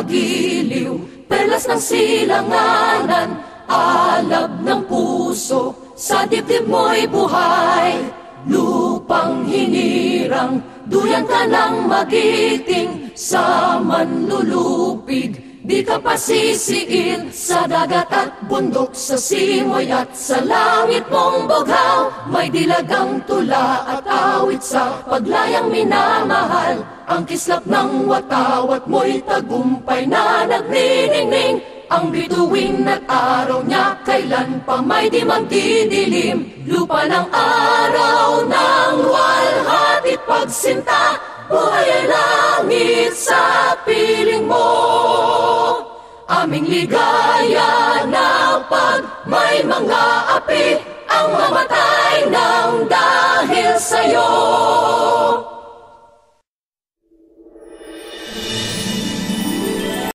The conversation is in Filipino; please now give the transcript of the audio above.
magiliw, perlas ng silanganan, alab ng puso, sa dibdib mo'y buhay. Lupang hinirang, duyan ka ng magiting, sa manlulupig, di ka pasisiin. Sa dagat at bundok, sa simoy at sa langit mong bughaw, may dilagang tula at awit sa paglayang minamahal. Ang kislap ng watawat mo'y tagumpay na nagniningning. Ang bituin at araw niya kailan pa may di magdidilim. Lupa ng araw ng walhati pagsinta, buhay ay langit sa piling mo. Aming ligaya na pag may mga api ang mamatay ng dahil sa'yo.